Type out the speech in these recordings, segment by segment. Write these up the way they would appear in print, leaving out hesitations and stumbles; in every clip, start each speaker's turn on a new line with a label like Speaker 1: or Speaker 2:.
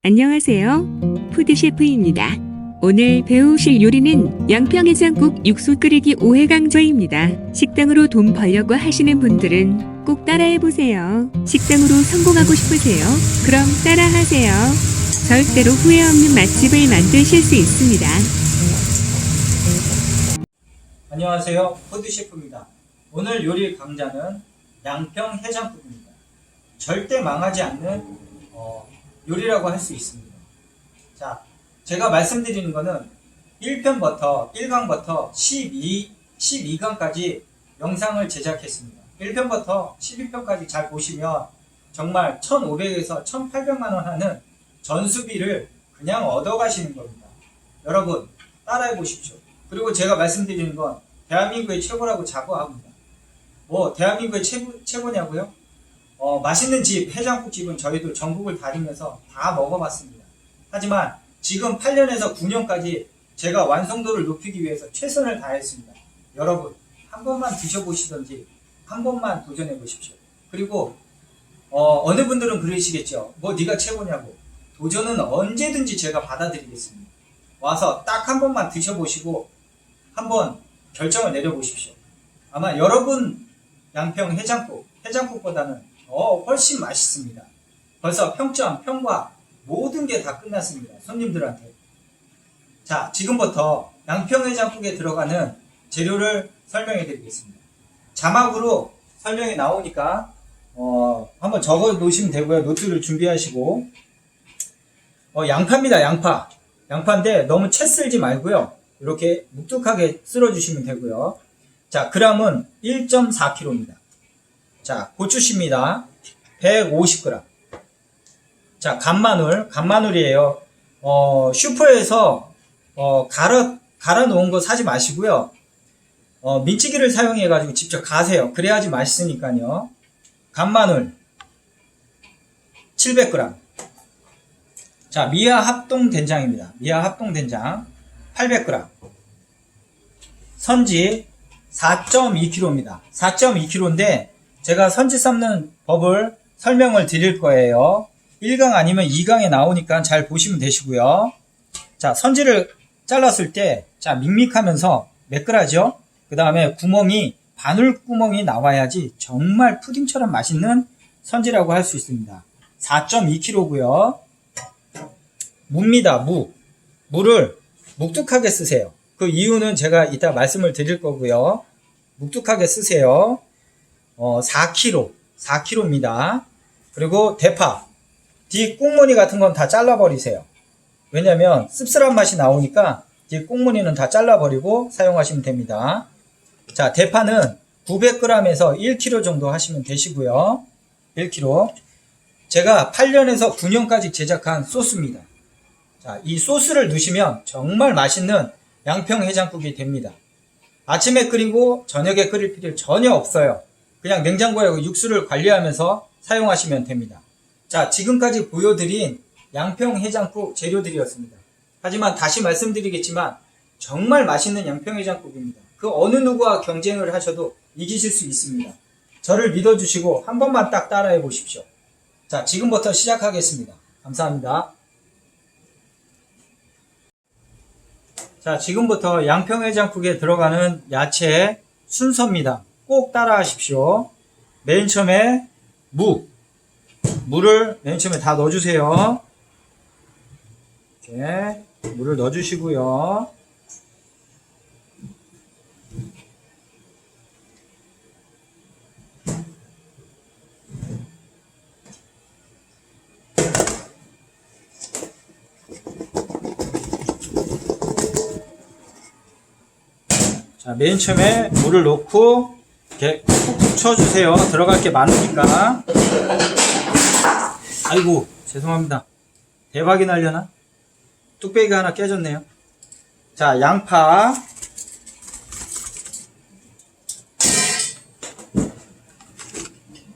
Speaker 1: 안녕하세요. 푸드셰프입니다. 오늘 배우실 요리는 양평해장국 육수 끓이기 5회 강좌입니다. 식당으로 돈 벌려고 하시는 분들은 꼭 따라해보세요. 식당으로 성공하고 싶으세요? 그럼 따라하세요. 절대로 후회 없는 맛집을 만드실 수 있습니다.
Speaker 2: 안녕하세요. 푸드셰프입니다. 오늘 요리 강좌는 양평해장국입니다. 절대 망하지 않는 요리라고 할 수 있습니다. 자, 제가 말씀드리는 거는 1편부터 1강부터 12강까지 영상을 제작했습니다. 1편부터 12편까지 잘 보시면 정말 1,500에서 1,800만 원 하는 전수비를 그냥 얻어가시는 겁니다. 여러분 따라해 보십시오. 그리고 제가 말씀드리는 건 대한민국의 최고라고 자부합니다. 뭐 대한민국의 최고냐고요? 맛있는 집, 해장국집은 저희도 전국을 다니면서 다 먹어봤습니다. 하지만 지금 8년에서 9년까지 제가 완성도를 높이기 위해서 최선을 다했습니다. 여러분 한 번만 드셔보시던지 한 번만 도전해 보십시오. 그리고 어느 분들은 그러시겠죠. 뭐 네가 최고냐고. 도전은 언제든지 제가 받아들이겠습니다. 와서 딱 한 번만 드셔보시고 한번 결정을 내려보십시오. 아마 여러분 양평 해장국보다는 훨씬 맛있습니다. 벌써 평가 모든 게 다 끝났습니다. 손님들한테. 자, 지금부터 양평해장국에 들어가는 재료를 설명해 드리겠습니다. 자막으로 설명이 나오니까 한번 적어 놓으시면 되고요. 노트를 준비하시고 양파입니다. 양파인데 너무 채 썰지 말고요. 이렇게 묵직하게 쓸어 주시면 되고요. 자, 그램은 1.4kg입니다. 자, 고추씨입니다. 150g. 자, 간마늘이에요. 슈퍼에서 갈아 놓은 거 사지 마시고요. 민치기를 사용해 가지고 직접 가세요. 그래야지 맛있으니까요. 간마늘 700g. 자, 미아 합동 된장입니다. 미아 합동 된장 800g. 선지 4.2kg입니다. 4.2kg인데 제가 선지 삶는 법을 설명을 드릴 거예요. 1강 아니면 2강에 나오니까 잘 보시면 되시고요. 자, 선지를 잘랐을 때 자, 믹믹하면서 매끈하죠? 그 다음에 바늘구멍이 나와야지 정말 푸딩처럼 맛있는 선지라고 할 수 있습니다. 4.2kg고요. 무입니다. 무를 묵직하게 쓰세요. 그 이유는 제가 이따 말씀을 드릴 거고요. 묵직하게 쓰세요. 4kg입니다. 그리고 대파, 뒷꽁무니 같은 건 다 잘라버리세요. 왜냐면 씁쓸한 맛이 나오니까 뒷꽁무니는 다 잘라버리고 사용하시면 됩니다. 자, 대파는 900g에서 1kg 정도 하시면 되시고요. 1kg. 제가 8년에서 9년까지 제작한 소스입니다. 자, 이 소스를 넣으시면 정말 맛있는 양평해장국이 됩니다. 아침에 끓이고 저녁에 끓일 필요 전혀 없어요. 그냥 냉장고에 육수를 관리하면서 사용하시면 됩니다. 자, 지금까지 보여드린 양평해장국 재료들이었습니다. 하지만 다시 말씀드리겠지만 정말 맛있는 양평해장국입니다. 그 어느 누구와 경쟁을 하셔도 이기실 수 있습니다. 저를 믿어주시고 한 번만 딱 따라해 보십시오. 자, 지금부터 시작하겠습니다. 감사합니다. 자, 지금부터 양평해장국에 들어가는 야채 순서입니다. 꼭 따라 하십시오. 맨 처음에 물을 맨 처음에 다 넣어주세요. 이렇게 물을 넣어주시고요. 자, 맨 처음에 물을 넣고 이렇게 푹푹 쳐주세요. 들어갈 게 많으니까. 아이고, 죄송합니다. 대박이 날려나? 뚝배기가 하나 깨졌네요. 자, 양파.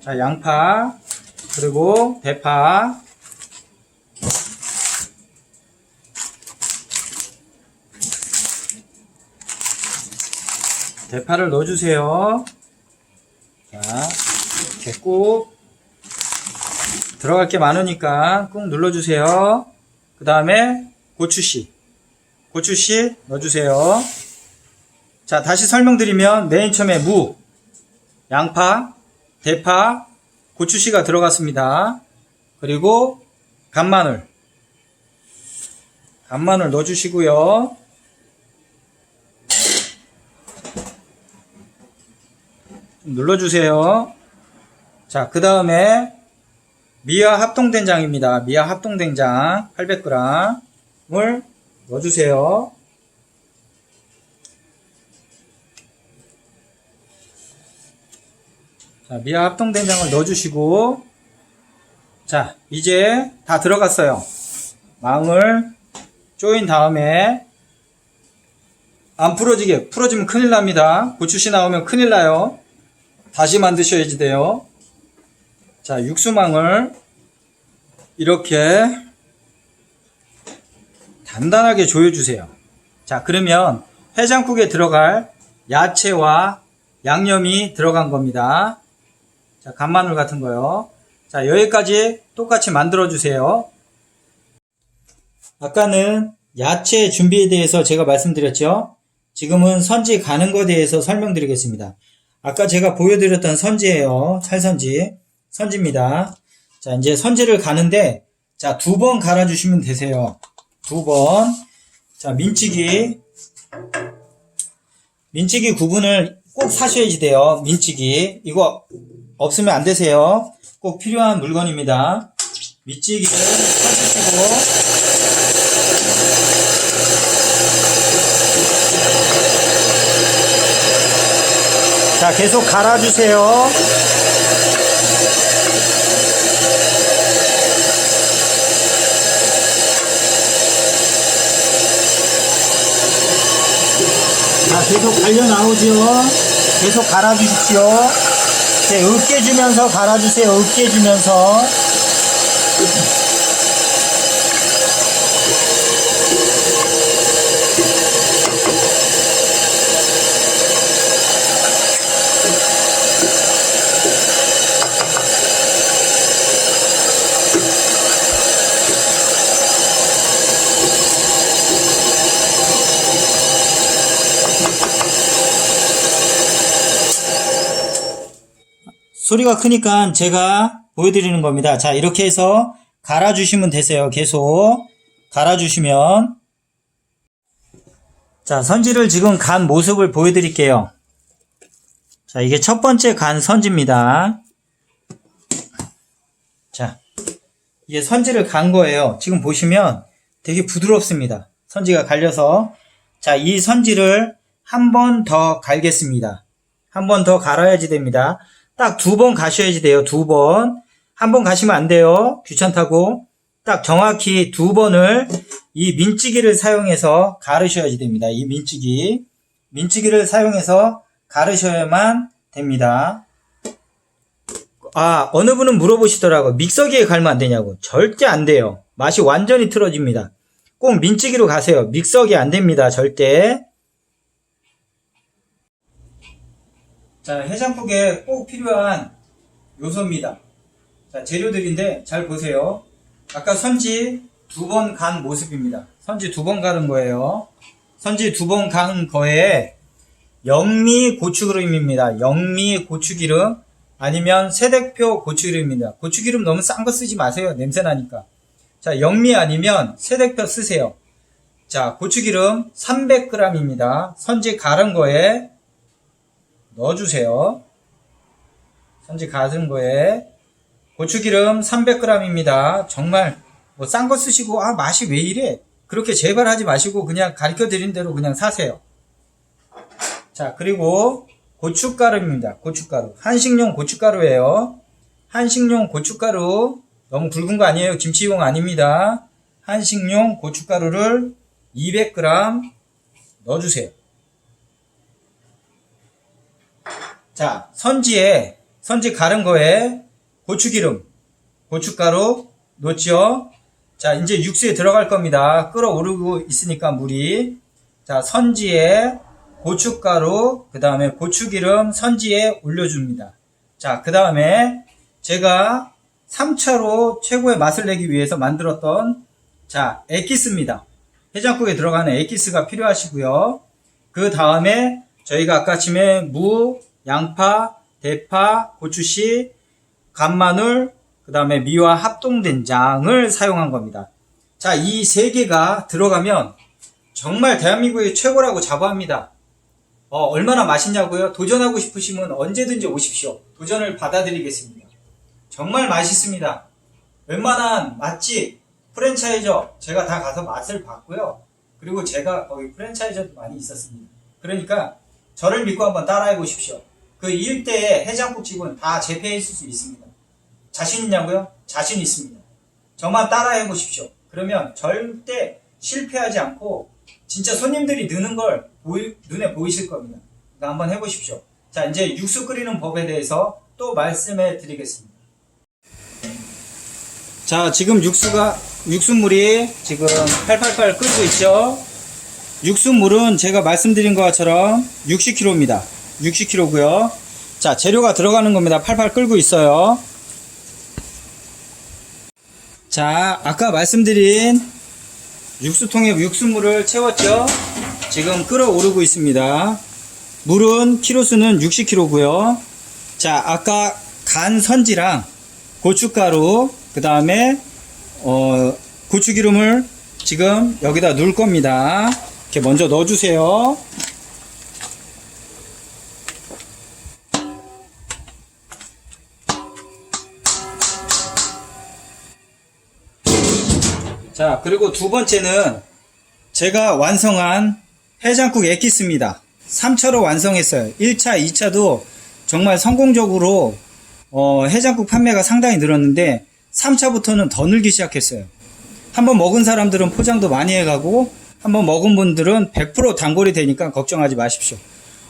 Speaker 2: 자, 양파. 그리고 대파. 대파를 넣어주세요. 자, 이렇게 꾹 들어갈 게 많으니까 꾹 눌러주세요. 그 다음에 고추씨 넣어주세요. 자, 다시 설명드리면 맨 처음에 무, 양파, 대파, 고추씨가 들어갔습니다. 그리고 간마늘 넣어주시고요. 좀 눌러주세요. 자, 그 다음에 미아 합동된장입니다. 미아 합동된장 800g을 넣어주세요. 자, 미아 합동된장을 넣어주시고, 자, 이제 다 들어갔어요. 망을 조인 다음에 안 풀어지면 큰일 납니다. 고추씨 나오면 큰일 나요. 다시 만드셔야지 돼요. 자, 육수망을 이렇게 단단하게 조여주세요. 자, 그러면 해장국에 들어갈 야채와 양념이 들어간 겁니다. 자, 간마늘 같은 거요. 자, 여기까지 똑같이 만들어주세요. 아까는 야채 준비에 대해서 제가 말씀드렸죠. 지금은 선지 가는 것에 대해서 설명드리겠습니다. 아까 제가 보여드렸던 선지예요. 선지입니다. 자, 이제 선지를 가는데, 자, 2번 갈아주시면 되세요. 2번. 자, 민치기 구분을 꼭 사셔야지 돼요. 민치기. 이거 없으면 안 되세요. 꼭 필요한 물건입니다. 민치기를 사주시고, 자, 계속 갈아주세요. 자, 계속 갈려 나오죠. 계속 갈아주십시오. 네, 으깨주면서 갈아주세요. 으깨주면서. 소리가 크니까 제가 보여드리는 겁니다. 자, 이렇게 해서 갈아주시면 되세요. 계속 갈아주시면. 자, 선지를 지금 간 모습을 보여드릴게요. 자, 이게 첫 번째 간 선지입니다. 자, 이게 선지를 간 거예요. 지금 보시면 되게 부드럽습니다. 선지가 갈려서. 자, 이 선지를 한 번 더 갈겠습니다. 한 번 더 갈아야지 됩니다. 딱 2번 가셔야지 돼요. 2번. 한 번 가시면 안 돼요. 귀찮다고. 딱 정확히 2번을 이 민치기를 사용해서 가르셔야지 됩니다. 이 민치기를 사용해서 가르셔야만 됩니다. 아, 어느 분은 물어보시더라고요. 믹서기에 갈면 안 되냐고. 절대 안 돼요. 맛이 완전히 틀어집니다. 꼭 민치기로 가세요. 믹서기 안 됩니다. 절대. 자, 해장국에 꼭 필요한 요소입니다. 자, 재료들인데 잘 보세요. 아까 선지 2번 간 모습입니다. 선지 2번 갈은 거예요. 선지 2번 간 거에 영미 고추기름입니다. 영미 고추기름 아니면 새대표 고추기름입니다. 고추기름 너무 싼 거 쓰지 마세요. 냄새나니까. 자, 영미 아니면 새대표 쓰세요. 자, 고추기름 300g입니다. 선지 갈은 거에 넣어주세요. 선지 갈은 거에 고추기름 300g입니다. 정말 뭐 싼 거 쓰시고 아 맛이 왜 이래? 그렇게 제발 하지 마시고 그냥 가르쳐 드린 대로 그냥 사세요. 자, 그리고 고춧가루입니다. 고춧가루. 한식용 고춧가루예요. 한식용 고춧가루 너무 굵은 거 아니에요. 김치용 아닙니다. 한식용 고춧가루를 200g 넣어주세요. 자, 선지 갈은 거에 고추기름, 고춧가루 넣죠. 자, 이제 육수에 들어갈 겁니다. 끓어오르고 있으니까 물이. 자, 선지에 고춧가루, 그 다음에 고추기름 선지에 올려줍니다. 자, 그 다음에 제가 3차로 최고의 맛을 내기 위해서 만들었던 자, 에기스입니다. 해장국에 들어가는 에기스가 필요하시고요. 그 다음에 저희가 아까 아침에 무, 양파, 대파, 고추씨, 간마늘, 그 다음에 미와 합동된장을 사용한 겁니다. 자, 이 세 개가 들어가면 정말 대한민국의 최고라고 자부합니다. 얼마나 맛있냐고요? 도전하고 싶으시면 언제든지 오십시오. 도전을 받아드리겠습니다. 정말 맛있습니다. 웬만한 맛집, 프랜차이저 제가 다 가서 맛을 봤고요. 그리고 제가 거기 프랜차이저도 많이 있었습니다. 그러니까 저를 믿고 한번 따라해 보십시오. 그 일대의 해장국집은 다 재패했을 수 있습니다. 자신 있냐고요? 자신 있습니다. 저만 따라해 보십시오. 그러면 절대 실패하지 않고 진짜 손님들이 느는 걸 눈에 보이실 겁니다. 그러니까 한번 해보십시오. 자, 이제 육수 끓이는 법에 대해서 또 말씀해 드리겠습니다. 자, 지금 육수물이 지금 팔팔팔 끓고 있죠? 육수물은 제가 말씀드린 것처럼 60kg입니다. 60kg고요. 자, 재료가 들어가는 겁니다. 팔팔 끓고 있어요. 자, 아까 말씀드린 육수통에 육수물을 채웠죠? 지금 끓어오르고 있습니다. 물은 키로수는 60kg고요. 자, 아까 간 선지랑 고춧가루, 그 다음에 고추기름을 지금 여기다 넣을 겁니다. 이렇게 먼저 넣어주세요. 자, 그리고 두 번째는 제가 완성한 해장국 에기스입니다. 3차로 완성했어요. 1차, 2차도 정말 성공적으로 해장국 판매가 상당히 늘었는데 3차부터는 더 늘기 시작했어요. 한번 먹은 사람들은 포장도 많이 해가고 한번 먹은 분들은 100% 단골이 되니까 걱정하지 마십시오.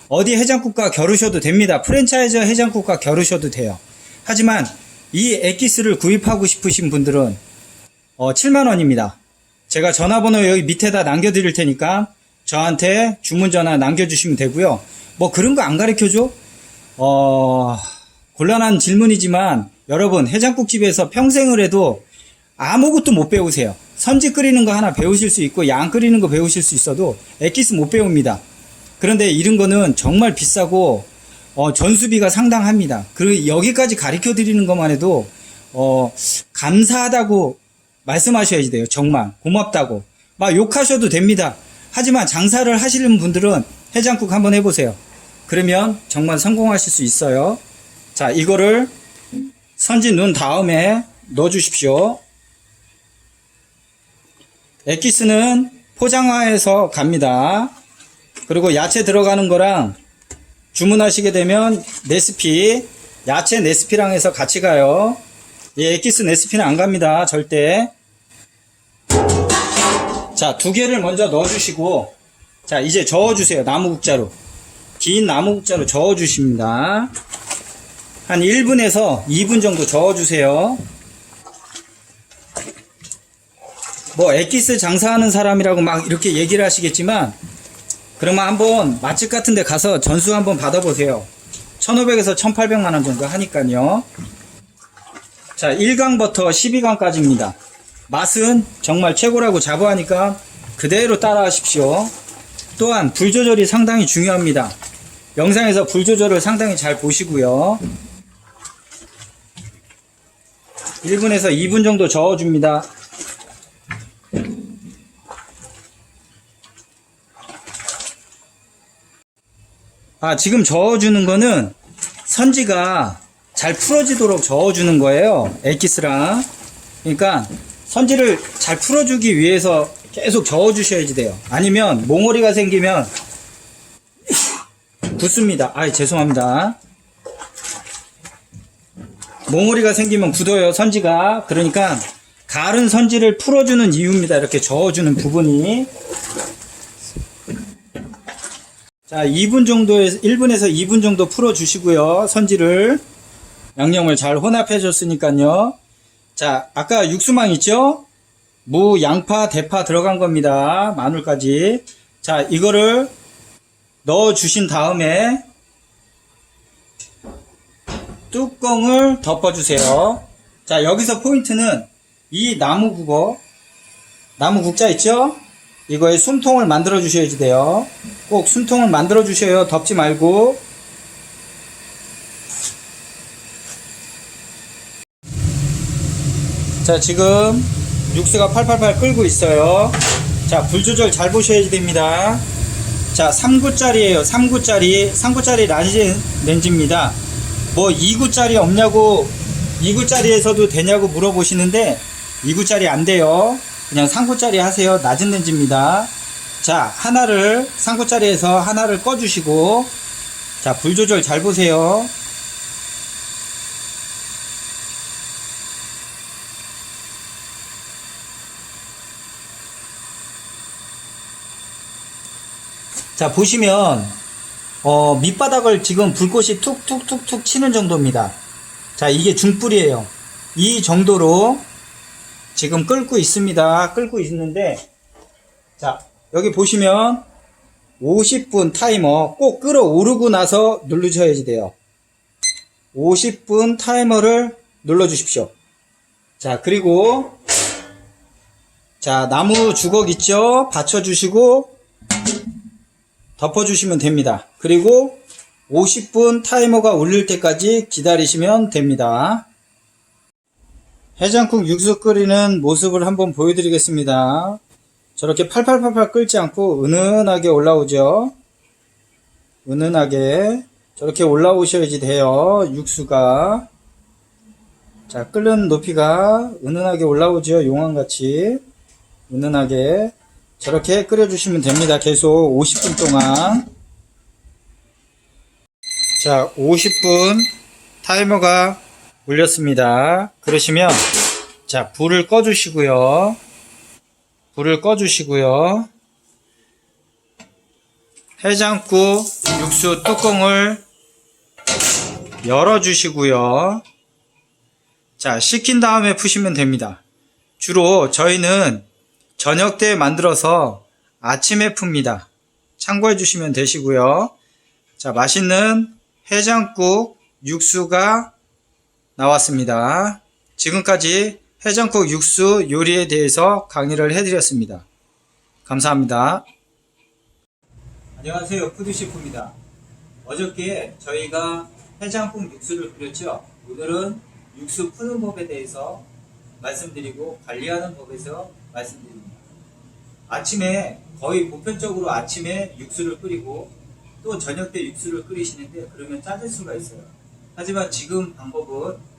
Speaker 2: 어디 해장국과 겨루셔도 됩니다. 프랜차이즈 해장국과 겨루셔도 돼요. 하지만 이 에기스를 구입하고 싶으신 분들은 7만원입니다. 제가 전화번호 여기 밑에다 남겨드릴 테니까 저한테 주문 전화 남겨주시면 되고요. 뭐 그런 거 안 가르쳐줘? 곤란한 질문이지만 여러분, 해장국집에서 평생을 해도 아무것도 못 배우세요. 선지 끓이는 거 하나 배우실 수 있고 양 끓이는 거 배우실 수 있어도 에기스 못 배웁니다. 그런데 이런 거는 정말 비싸고 전수비가 상당합니다. 그리고 여기까지 가르쳐 드리는 것만 해도 감사하다고 말씀하셔야지 돼요. 정말 고맙다고 막 욕하셔도 됩니다. 하지만 장사를 하시는 분들은 해장국 한번 해보세요. 그러면 정말 성공하실 수 있어요. 자, 이거를 선지 넣은 다음에 넣어 주십시오. 에기스는 포장화해서 갑니다. 그리고 야채 들어가는 거랑 주문하시게 되면 네스피, 야채 네스피랑 해서 같이 가요. 이 에기스 네스피는 안 갑니다. 절대. 자, 두 개를 먼저 넣어주시고, 자, 이제 저어주세요. 나무국자로. 긴 나무국자로 저어주십니다. 한 1분에서 2분 정도 저어주세요. 뭐, 에기스 장사하는 사람이라고 막 이렇게 얘기를 하시겠지만, 그러면 한번 맛집 같은 데 가서 전수 한번 받아보세요. 1,500에서 1,800만원 정도 하니까요. 자, 1강부터 12강까지입니다. 맛은 정말 최고라고 자부하니까 그대로 따라 하십시오. 또한 불 조절이 상당히 중요합니다. 영상에서 불 조절을 상당히 잘 보시고요. 1분에서 2분 정도 저어줍니다. 지금 저어주는 거는 선지가 잘 풀어지도록 저어주는 거예요. 에기스랑. 그러니까 선지를 잘 풀어주기 위해서 계속 저어주셔야지 돼요. 아니면 몽오리가 생기면 굳습니다. 죄송합니다. 몽오리가 생기면 굳어요, 선지가. 그러니까 가른 선지를 풀어주는 이유입니다. 이렇게 저어주는 부분이. 자, 1분에서 2분 정도 풀어주시고요. 선지를. 양념을 잘 혼합해 줬으니까요. 자, 아까 육수망 있죠? 무, 양파, 대파 들어간 겁니다. 마늘까지. 자, 이거를 넣어 주신 다음에 뚜껑을 덮어 주세요. 자, 여기서 포인트는 이 나무국어 나무 국자 있죠? 이거에 숨통을 만들어 주셔야지 돼요. 꼭 숨통을 만들어 주셔요. 덮지 말고. 자, 지금 육수가 팔팔팔 끓고 있어요. 자, 불 조절 잘 보셔야 됩니다. 자, 3구짜리에요. 3구짜리 라지 렌즈입니다. 뭐 2구짜리 없냐고, 2구짜리에서도 되냐고 물어보시는데 2구짜리 안 돼요. 그냥 3구짜리 하세요. 낮은 렌즈입니다. 자, 3구짜리에서 하나를 꺼주시고, 자, 불 조절 잘 보세요. 자, 보시면 밑바닥을 지금 불꽃이 툭툭툭툭 치는 정도입니다. 자, 이게 중불이에요. 이 정도로 지금 끓고 있습니다. 끓고 있는데, 자, 여기 보시면 50분 타이머 꼭 끓어오르고 나서 누르셔야지 돼요. 50분 타이머를 눌러주십시오. 자, 그리고 자, 나무 주걱 있죠? 받쳐주시고 덮어주시면 됩니다. 그리고 50분 타이머가 울릴 때까지 기다리시면 됩니다. 해장국 육수 끓이는 모습을 한번 보여드리겠습니다. 저렇게 팔팔팔팔 끓지 않고 은은하게 올라오죠. 은은하게 저렇게 올라오셔야지 돼요. 육수가. 자, 끓는 높이가 은은하게 올라오죠. 용암같이 은은하게 저렇게 끓여주시면 됩니다. 계속 50분 동안. 자, 50분 타이머가 울렸습니다. 그러시면 자, 불을 꺼주시고요. 해장국 육수 뚜껑을 열어주시고요. 자, 식힌 다음에 푸시면 됩니다. 주로 저희는 저녁 때 만들어서 아침에 풉니다. 참고해 주시면 되시고요. 자, 맛있는 해장국 육수가 나왔습니다. 지금까지 해장국 육수 요리에 대해서 강의를 해드렸습니다. 감사합니다. 안녕하세요. 푸드셰프입니다. 어저께 저희가 해장국 육수를 끓였죠. 오늘은 육수 푸는 법에 대해서 말씀드리고 관리하는 법에서 말씀드립니다. 아침에 거의 보편적으로 아침에 육수를 끓이고 또 저녁 때 육수를 끓이시는데 그러면 짜질 수가 있어요. 하지만 지금 방법은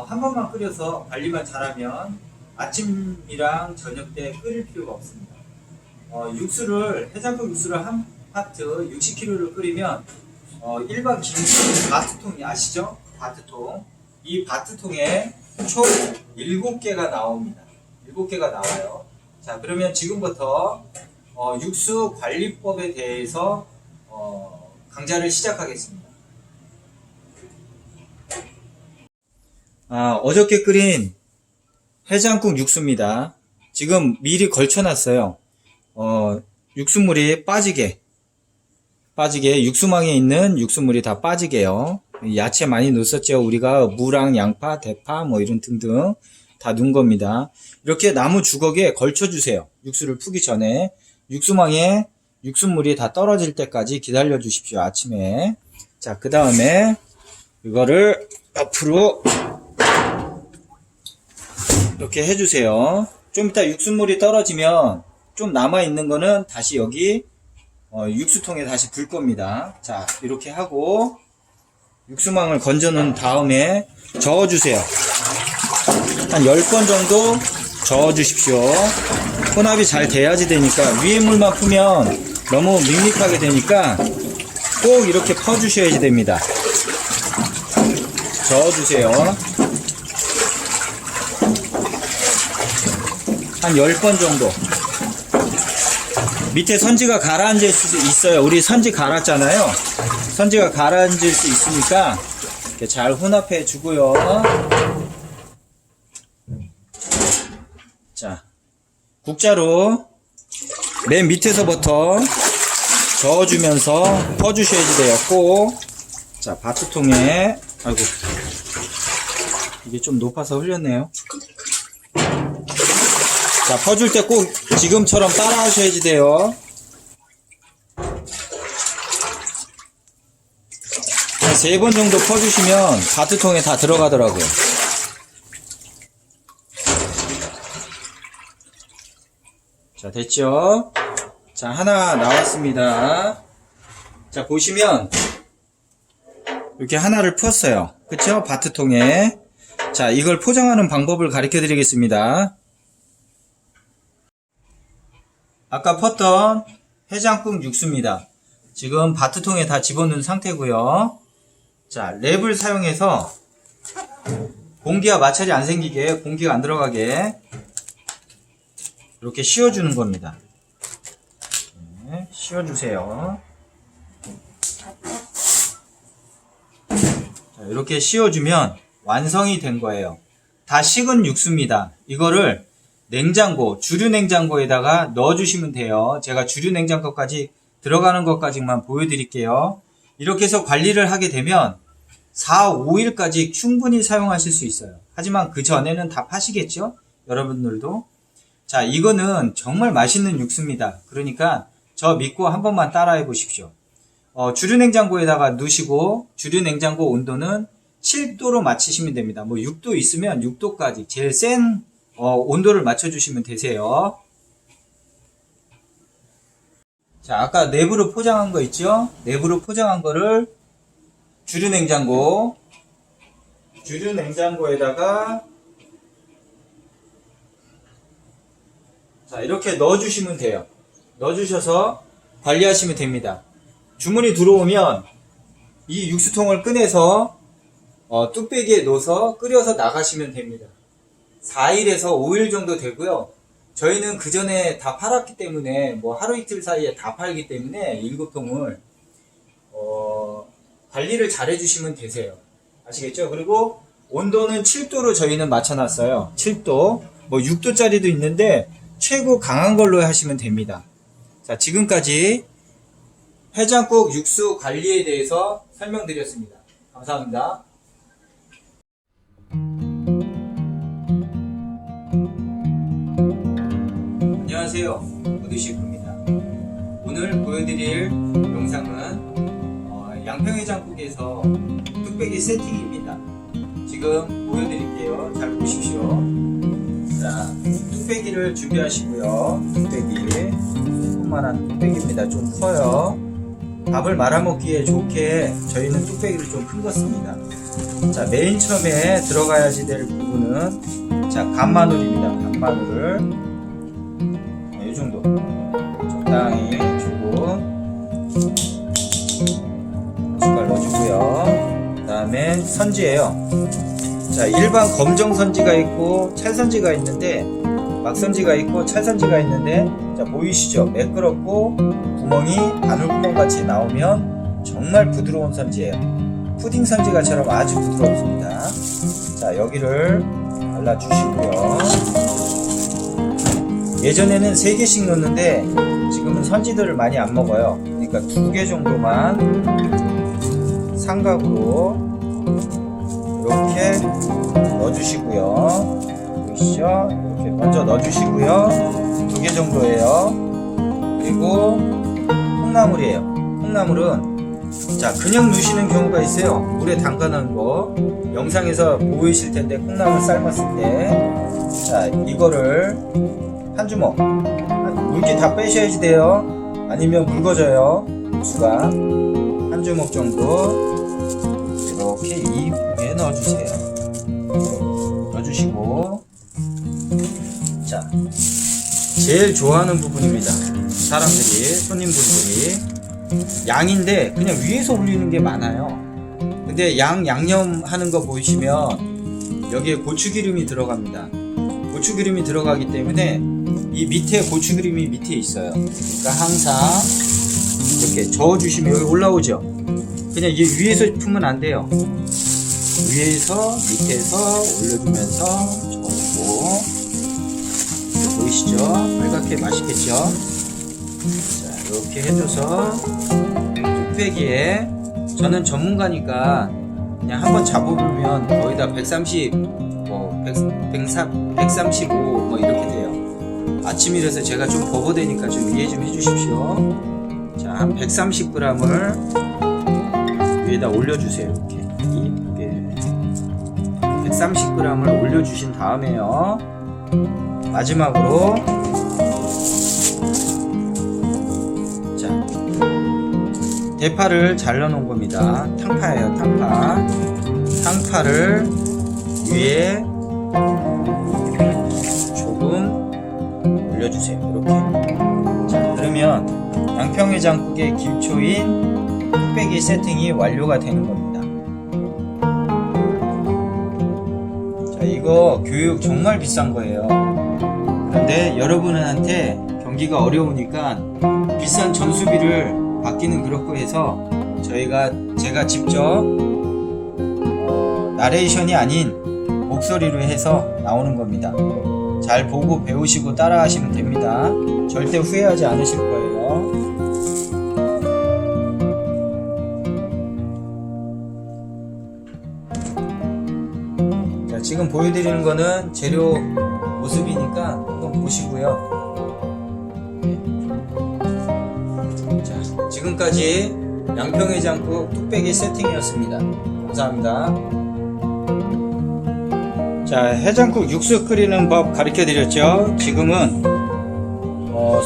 Speaker 2: 한 번만 끓여서 관리만 잘하면 아침이랑 저녁 때 끓일 필요가 없습니다. 해장국 육수를 한 파트 60kg를 끓이면 일반 김치 바트통이 아시죠? 바트통. 이 바트통에 총 7개가 나옵니다. 7개가 나와요. 자, 그러면 지금부터 육수 관리법에 대해서 강좌를 시작하겠습니다. 어저께 끓인 해장국 육수입니다. 지금 미리 걸쳐놨어요. 육수물이 빠지게 육수망에 있는 육수물이 다 빠지게요. 야채 많이 넣었었죠. 우리가 무랑 양파, 대파 뭐 이런 등등 다 넣은 겁니다. 이렇게 나무 주걱에 걸쳐주세요. 육수를 푸기 전에 육수망에 육수물이 다 떨어질 때까지 기다려 주십시오. 아침에. 자, 그 다음에 이거를 옆으로 이렇게 해주세요. 좀 이따 육수물이 떨어지면 좀 남아있는 거는 다시 여기 육수통에 다시 불 겁니다. 자, 이렇게 하고 육수망을 건져 놓은 다음에 저어주세요. 한 10번 정도 저어 주십시오. 혼합이 잘 돼야지 되니까 위에 물만 푸면 너무 밋밋하게 되니까 꼭 이렇게 퍼주셔야지 됩니다. 저어주세요. 한 10번 정도. 밑에 선지가 가라앉을 수 있어요. 우리 선지 갈았잖아요. 선지가 가라앉을 수 있으니까 이렇게 잘 혼합해 주고요. 자, 국자로 맨 밑에서부터 저어주면서 퍼주셔야 돼요. 꼭. 자, 바트통에, 아이고, 이게 좀 높아서 흘렸네요. 자, 퍼줄 때 꼭 지금처럼 따라 하셔야지 돼요. 한 3번 정도 퍼주시면 바트통에 다 들어가더라고요. 자, 됐죠? 자, 하나 나왔습니다. 자, 보시면 이렇게 하나를 풀었어요. 그쵸? 바트통에. 자, 이걸 포장하는 방법을 가르쳐 드리겠습니다. 아까 펐던 해장국 육수입니다. 지금 바트통에 다 집어넣은 상태고요. 자, 랩을 사용해서 공기와 마찰이 안 생기게, 공기가 안 들어가게 이렇게 씌워주는 겁니다. 네, 씌워주세요. 자, 이렇게 씌워주면 완성이 된 거예요. 다 식은 육수입니다. 이거를 냉장고, 주류 냉장고에다가 넣어주시면 돼요. 제가 주류 냉장고까지 들어가는 것까지만 보여드릴게요. 이렇게 해서 관리를 하게 되면 4, 5일까지 충분히 사용하실 수 있어요. 하지만 그 전에는 다 파시겠죠? 여러분들도. 자, 이거는 정말 맛있는 육수입니다. 그러니까 저 믿고 한 번만 따라해 보십시오. 주류 냉장고에다가 넣으시고 주류 냉장고 온도는 7도로 맞추시면 됩니다. 뭐 6도 있으면 6도까지 제일 센 온도를 맞춰주시면 되세요. 자, 아까 내부로 포장한 거 있죠? 내부로 포장한 거를 주류 냉장고에다가 자, 이렇게 넣어주시면 돼요. 넣어주셔서 관리하시면 됩니다. 주문이 들어오면 이 육수통을 꺼내서 뚝배기에 넣어서 끓여서 나가시면 됩니다. 4일에서 5일 정도 되고요. 저희는 그 전에 다 팔았기 때문에 뭐 하루 이틀 사이에 다 팔기 때문에 7통을 관리를 잘 해주시면 되세요. 아시겠죠? 그리고 온도는 7도로 저희는 맞춰놨어요. 7도. 뭐 6도짜리도 있는데 최고 강한 걸로 하시면 됩니다. 자, 지금까지 해장국 육수 관리에 대해서 설명드렸습니다. 감사합니다. 안녕하세요, 우드셰프입니다. 오늘 보여드릴 영상은 양평해장국에서 뚝배기 세팅입니다. 지금 보여드릴게요. 잘 보십시오. 자, 뚝배기를 준비하시고요. 뚝배기 조그만한 뚝배기입니다. 좀 커요. 밥을 말아먹기에 좋게 저희는 뚝배기를 좀 큰 거 씁니다. 자, 맨 처음에 들어가야지 될 부분은 자, 간마늘입니다. 간마늘을 이 정도 적당히 주고 숟갈 넣어주고요. 그 다음에 선지예요. 자, 일반 검정 선지가 있고 찰선지가 있는데 막선지가 있고 찰선지가 있는데 자, 보이시죠? 매끄럽고 구멍이 바늘구멍 같이 나오면 정말 부드러운 선지예요. 푸딩 선지가처럼 아주 부드럽습니다. 자, 여기를 발라주시고요. 예전에는 3개씩 넣었는데 지금은 선지들을 많이 안 먹어요. 그러니까 2개 정도만 삼각으로 이렇게 넣어주시고요. 보이시죠? 이렇게 먼저 넣어주시고요. 2개 정도예요. 그리고 콩나물이에요. 콩나물은 자, 그냥 넣으시는 경우가 있어요. 물에 담가놓은 거 영상에서 보이실 텐데 콩나물 삶았을 때 자, 이거를 한 주먹 물기 다 빼셔야지 돼요. 아니면 묽어져요. 육수가 한 주먹 정도 이렇게 이쁘게 넣어주세요. 넣어주시고 자, 제일 좋아하는 부분입니다. 사람들이 손님분들이 양인데 그냥 위에서 올리는 게 많아요. 근데 양념 하는 거 보시면 여기에 고추기름이 들어갑니다. 고추기름이 들어가기 때문에 이 밑에 고추기름이 밑에 있어요. 그러니까 항상 이렇게 저어주시면 여기 올라오죠. 그냥 이 위에서 품으면 안 돼요. 위에서 밑에서 올려주면서 저고 보이시죠? 빨갛게 맛있겠죠? 자, 이렇게 해줘서 뚝배기에 저는 전문가니까 그냥 한번 잡아보면 거의 다 130, 135 뭐 이렇게 돼요. 아침이라서 제가 좀 버거되니까 좀 이해 좀 해주십시오. 자, 한 130g을 위에다 올려주세요. 이렇게 이쁘게 130g을 올려주신 다음에요. 마지막으로 자, 대파를 잘라 놓은 겁니다. 탕파예요, 탕파. 탕파를 위에 조금 올려주세요. 이렇게. 자, 그러면 양평해장국의 기초인 뚝배기 세팅이 완료가 되는 겁니다. 자, 이거 교육 정말 비싼 거예요. 그런데 여러분한테 경기가 어려우니까 비싼 전수비를 받기는 그렇고 해서 제가 직접 나레이션이 아닌 목소리로 해서 나오는 겁니다. 잘 보고 배우시고 따라 하시면 됩니다. 절대 후회하지 않으실 거예요. 자, 지금 보여드리는 거는 재료 모습이니까 한번 보시고요. 자, 지금까지 양평해장국 뚝배기 세팅이었습니다. 감사합니다. 자, 해장국 육수 끓이는 법 가르쳐 드렸죠. 지금은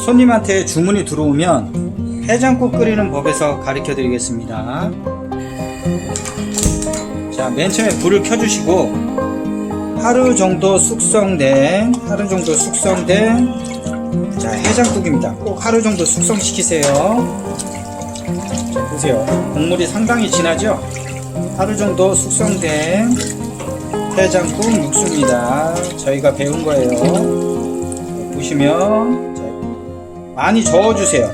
Speaker 2: 손님한테 주문이 들어오면 해장국 끓이는 법에서 가르쳐 드리겠습니다. 자, 맨 처음에 불을 켜 주시고 하루 정도 숙성된 자, 해장국입니다. 꼭 하루 정도 숙성시키세요. 자, 보세요. 국물이 상당히 진하죠. 하루 정도 숙성된 해장국 육수입니다. 저희가 배운 거예요. 보시면 많이 저어주세요.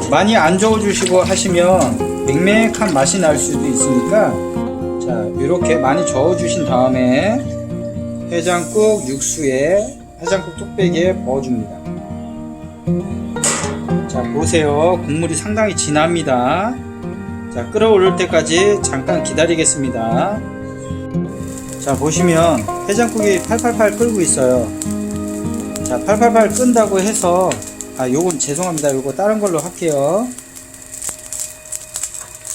Speaker 2: 많이 안 저어주시고 하시면 맹맹한 맛이 날 수도 있으니까 자, 이렇게 많이 저어주신 다음에 해장국 육수에 해장국 뚝배기에 부어줍니다. 자, 보세요. 국물이 상당히 진합니다. 자, 끓어오를 때까지 잠깐 기다리겠습니다. 자, 보시면 해장국이 팔팔팔 끓고 있어요. 자, 팔팔팔 끈다고 해서 요건 죄송합니다. 요거 다른 걸로 할게요.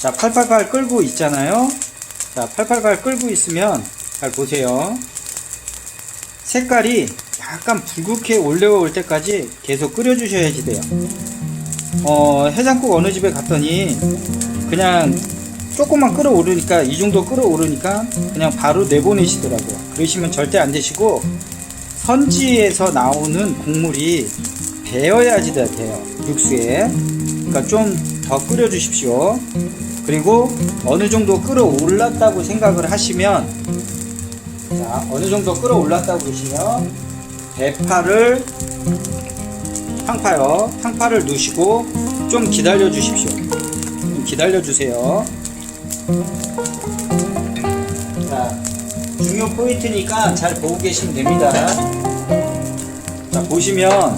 Speaker 2: 자, 팔팔팔 끓고 있잖아요. 자, 팔팔팔 끓고 있으면 잘 보세요. 색깔이 약간 붉게 올라올 때까지 계속 끓여주셔야지 돼요. 해장국 어느 집에 갔더니 그냥 조금만 끓어오르니까 이 정도 끓어오르니까 그냥 바로 내보내시더라고요. 그러시면 절대 안 되시고 선지에서 나오는 국물이 배어야지 돼요. 육수에. 그러니까 좀 더 끓여 주십시오. 그리고 어느 정도 끓어올랐다고 생각을 하시면 자, 어느 정도 끓어올랐다고 보시면 대파를 탕파를 넣으시고 좀 기다려 주십시오. 좀 기다려 주세요. 자, 중요 포인트니까 잘 보고 계시면 됩니다. 자, 보시면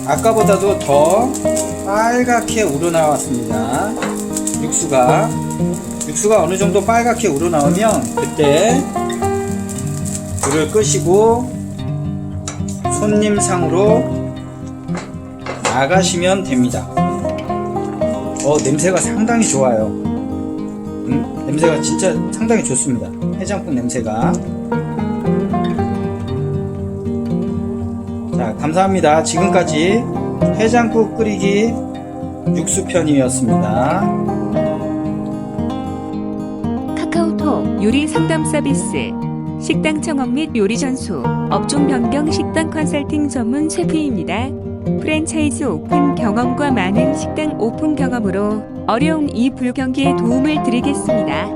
Speaker 2: 아까보다도 더 빨갛게 우러나왔습니다. 육수가 어느 정도 빨갛게 우러나오면 그때 불을 끄시고 손님상으로 나가시면 됩니다. 냄새가 상당히 좋아요. 냄새가 진짜 상당히 좋습니다. 해장국 냄새가. 자, 감사합니다. 지금까지 해장국 끓이기 육수편이었습니다.
Speaker 1: 카카오톡 요리 상담 서비스, 식당 창업 및 요리 전수, 업종 변경 식당 컨설팅 전문 셰프입니다. 프랜차이즈 오픈 경험과 많은 식당 오픈 경험으로 어려운 이 불경기에 도움을 드리겠습니다.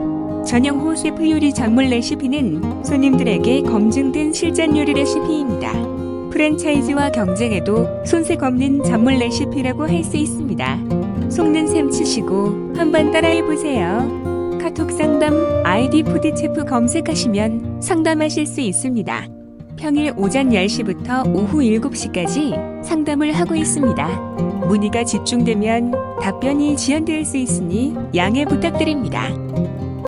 Speaker 1: 전영호 셰프 요리 전문 레시피는 손님들에게 검증된 실전 요리 레시피입니다. 프랜차이즈와 경쟁에도 손색 없는 전문 레시피라고 할 수 있습니다. 속는 셈 치시고 한번 따라해보세요. 카톡 상담 아이디 푸드체프 검색하시면 상담하실 수 있습니다. 평일 오전 10시부터 오후 7시까지 상담을 하고 있습니다. 문의가 집중되면 답변이 지연될 수 있으니 양해 부탁드립니다.